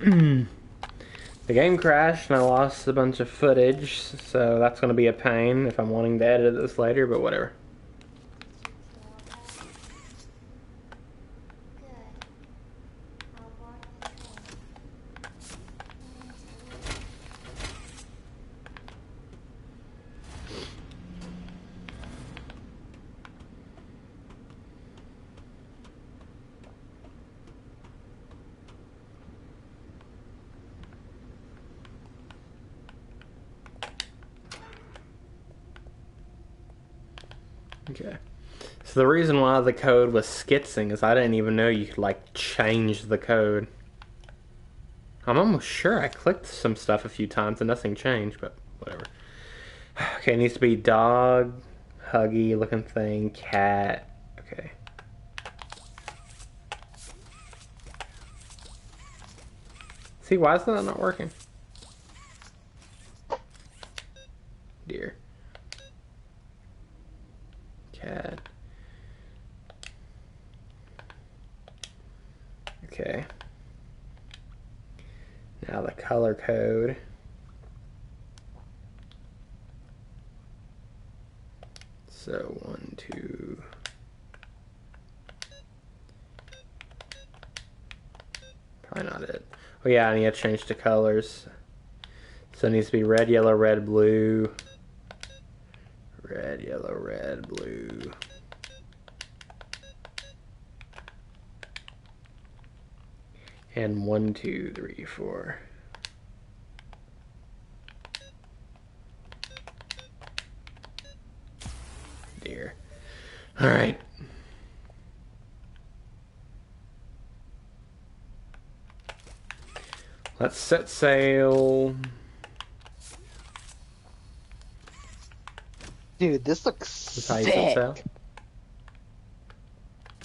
The game crashed and I lost a bunch of footage, so that's going to be a pain if I'm wanting to edit this later, but whatever. Okay. So the reason why the code was skitzing is I didn't even know you could, like, change the code. I'm almost sure I clicked some stuff a few times and nothing changed, but whatever. Okay, it needs to be dog, huggy looking thing, cat. Okay. See, why is that not working? Dear. Cat. Okay. Now the color code. So 1, 2. Probably not it. Oh yeah, I need to change the colors. So it needs to be red, yellow, red, blue. Red, yellow, red, blue. And 1, 2, 3, 4. Dear. Alright. Let's set sail. Dude, this looks This is how you set sail? sick.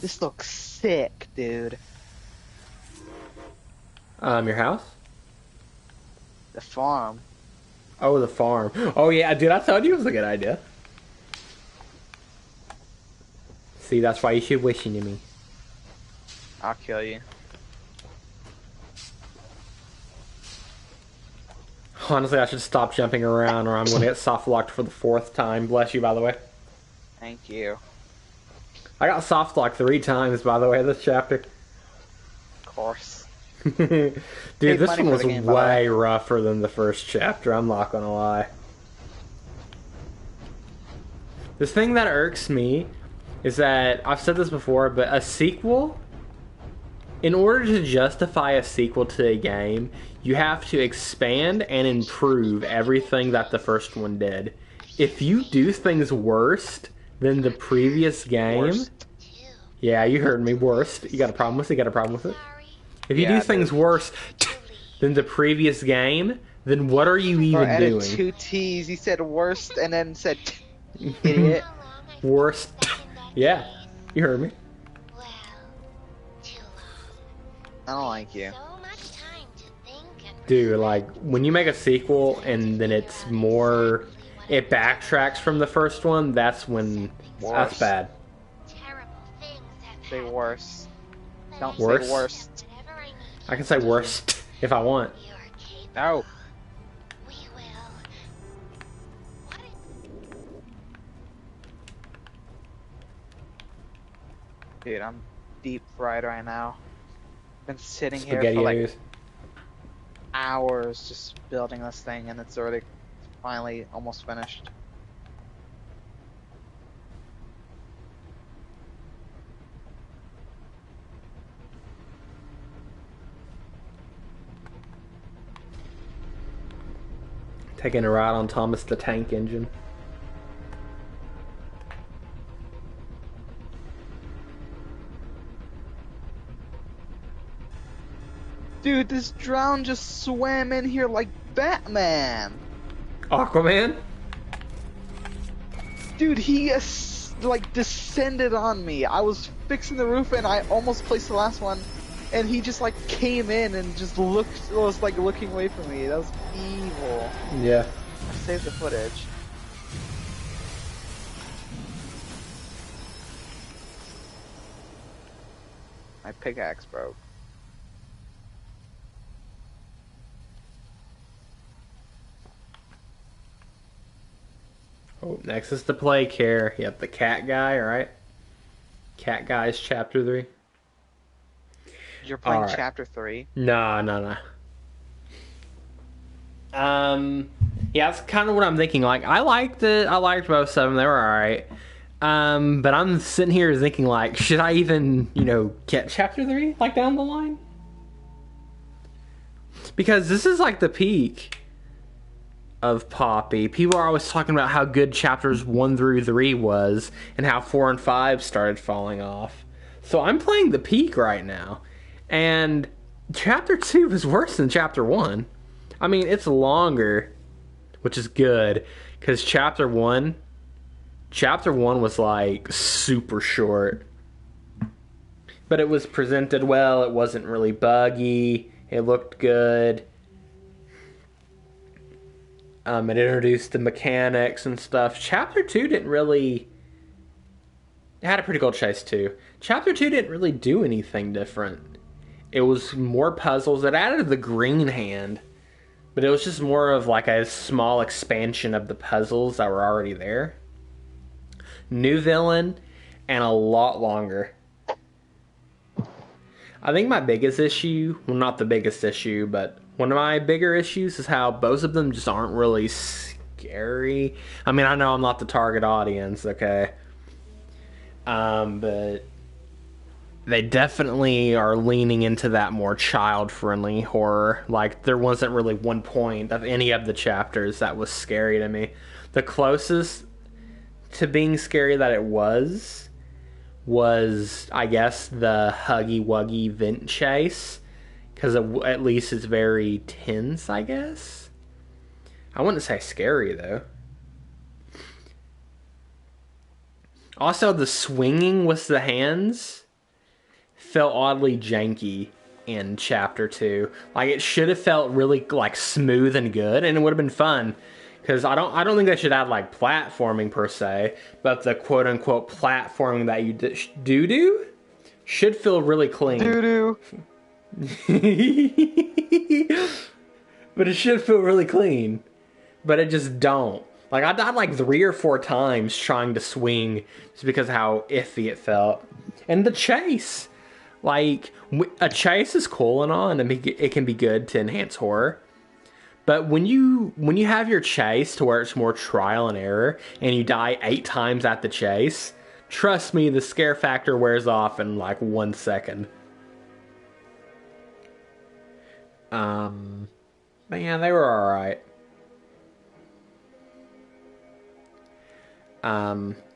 This looks sick, dude. Your house? The farm. Oh, the farm. Oh yeah, dude, I told you it was a good idea. See, that's why you should wish into me. I'll kill you. Honestly, I should stop jumping around or I'm going to get soft locked for the 4th time. Bless you, by the way. Thank you. I got soft locked 3 times, by the way, this chapter. Of course. Dude, Save this money one for was the game, by the way rougher than the first chapter, I'm not gonna lie. The thing that irks me is that, I've said this before, but a sequel, in order to justify a sequel to a game, you have to expand and improve everything that the first one did. If you do things worse than the previous game... Worst. Yeah, you heard me, worst. You got a problem with it? You got a problem with it? If you Yeah, do things dude. worse than the previous game, then what are you Bro, even added doing? 2 T's. He said worst and then said idiot. Worst. Yeah, you heard me. I don't like you. Dude, like, when you make a sequel and then it's more... It backtracks from the first one, that's when... That's Worse. bad. Say worse. Don't Worse? say worst. I can say worst if I want. No. Dude, I'm deep fried right now. Been sitting here for like SpaghettiOs. hours just building this thing and it's already finally almost finished. Taking a ride on Thomas the Tank Engine. Dude, this drown just swam in here like Batman. Aquaman? Dude, he like descended on me. I was fixing the roof and I almost placed the last one, and he just like came in and just was like looking away from me. That was evil. Yeah. I saved the footage. My pickaxe broke. Oh, next is the play care. Yep, the cat guy, right? Cat guy's chapter 3. You're playing Alright. chapter 3. No. Yeah, that's kind of what I'm thinking. Like, I liked it. I liked most of them. They were alright. But I'm sitting here thinking, like, should I even, get chapter 3, like, down the line? Because this is, like, the peak of Poppy. People are always talking about how good chapters 1 through 3 was, and how 4 and 5 started falling off. So I'm playing the peak right now. And chapter 2 is worse than chapter 1. I mean, it's longer, which is good, because chapter 1 was like super short. But it was presented well, it wasn't really buggy, it looked good. It introduced the mechanics and stuff. Chapter 2 didn't really... It had a pretty cool chase too. Chapter 2 didn't really do anything different. It was more puzzles. It added the green hand, but it was just more of like a small expansion of the puzzles that were already there. New villain, and a lot longer. I think my biggest issue, well, not the biggest issue, but one of my bigger issues is how both of them just aren't really scary. I mean, I know I'm not the target audience, okay? But they definitely are leaning into that more child-friendly horror. Like, there wasn't really one point of any of the chapters that was scary to me. The closest to being scary that it was, I guess, the Huggy Wuggy vent chase. Because at least it's very tense, I guess. I wouldn't say scary, though. Also, the swinging with the hands felt oddly janky in chapter 2. Like, it should have felt really, like, smooth and good, and it would have been fun. Because I don't think they should add, like, platforming per se, but the quote-unquote platforming that you do should feel really clean. Doo-doo. But it should feel really clean. But it just don't. Like, I died like 3 or 4 times trying to swing just because of how iffy it felt. And the chase. Like, a chase is cool and all, and it can be good to enhance horror. But when you have your chase to where it's more trial and error, and you die 8 times at the chase, trust me, the scare factor wears off in like 1 second. But yeah, they were alright.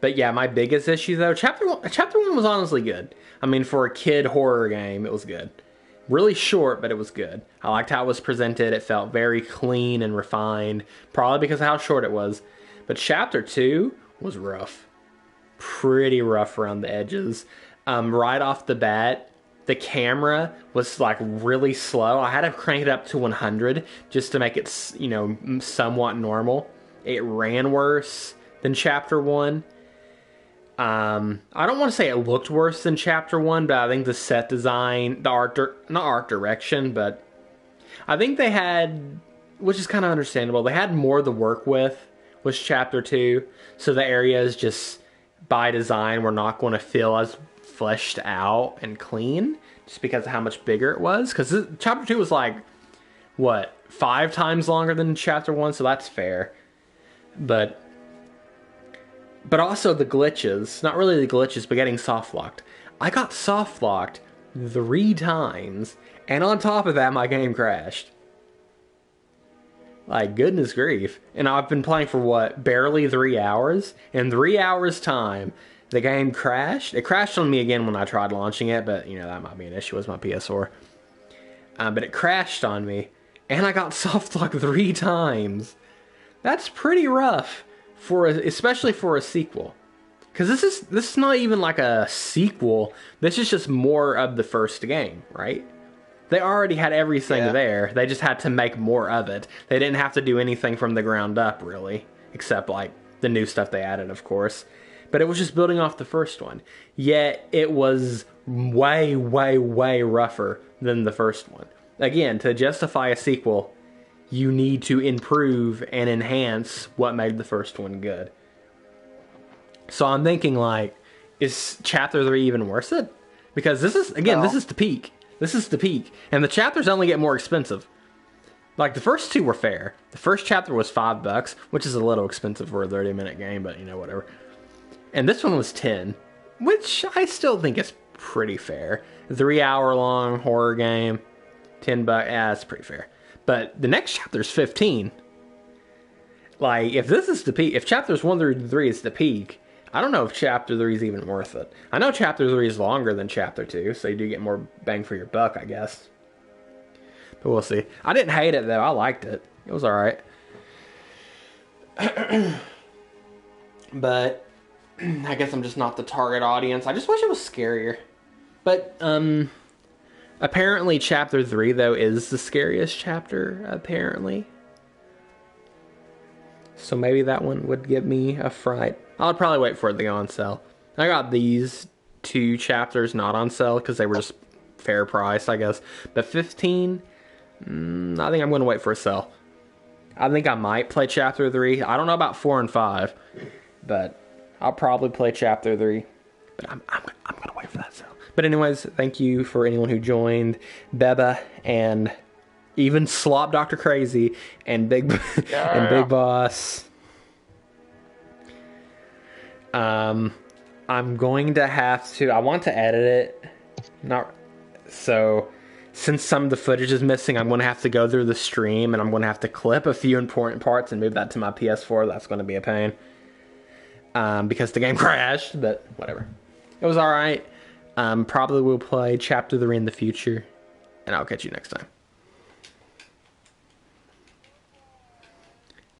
But yeah, my biggest issue though, chapter 1 was honestly good. I mean, for a kid horror game, it was good. Really short, but it was good. I liked how it was presented. It felt very clean and refined, probably because of how short it was. But chapter 2 was rough. Pretty rough around the edges. Right off the bat, the camera was like really slow. I had to crank it up to 100 just to make it, somewhat normal. It ran worse than chapter 1. I don't want to say it looked worse than chapter 1, but I think the set design, not art direction, but I think they had, which is kind of understandable, they had more to work with chapter 2, so the areas just by design were not going to feel as fleshed out and clean, just because of how much bigger it was, because chapter 2 was like, 5 times longer than chapter 1, so that's fair. But also the glitches, not really the glitches, but getting soft locked. I got soft locked 3 times, and on top of that, my game crashed. Like, goodness grief. And I've been playing for barely 3 hours? In 3 hours time, the game crashed. It crashed on me again when I tried launching it, but, that might be an issue with my PS4. But it crashed on me, and I got soft locked 3 times. That's pretty rough. Especially for a sequel, because this is not even like a sequel. This is just more of the first game, right? They already had everything there. They just had to make more of it. They didn't have to do anything from the ground up, really, except like the new stuff they added, of course. But it was just building off the first one. Yet it was way, way, way rougher than the first one. Again, to justify a sequel, you need to improve and enhance what made the first one good. So I'm thinking, like, is chapter 3 even worth it? Because this is, again, this is the peak. This is the peak. And the chapters only get more expensive. Like, the first 2 were fair. The first chapter was $5, which is a little expensive for a 30-minute game, but, you know, whatever. And this one was 10, which I still think is pretty fair. 3-hour-long horror game, $10, yeah, it's pretty fair. But the next chapter is 15. Like, if this is the peak, if chapters 1 through 3 is the peak, I don't know if chapter 3 is even worth it. I know chapter 3 is longer than chapter 2, so you do get more bang for your buck, I guess. But we'll see. I didn't hate it, though. I liked it. It was alright. But I guess I'm just not the target audience. I just wish it was scarier. But, apparently chapter 3, though, is the scariest chapter, apparently. So maybe that one would give me a fright. I'll probably wait for it to go on sale. I got these 2 chapters not on sale because they were just fair price, I guess. But 15, I think I'm going to wait for a sale. I think I might play chapter 3. I don't know about 4 and 5, but I'll probably play chapter 3. But I'm going to wait for that sale. But anyways, thank you for anyone who joined. Beba and even Slop Dr. Crazy and Big Boss. I'm going to have to, I want to edit it. So since some of the footage is missing, I'm going to have to go through the stream and I'm going to have to clip a few important parts and move that to my PS4. That's going to be a pain. Because the game crashed, but whatever. It was alright. Probably will play chapter 3 in the future. And I'll catch you next time.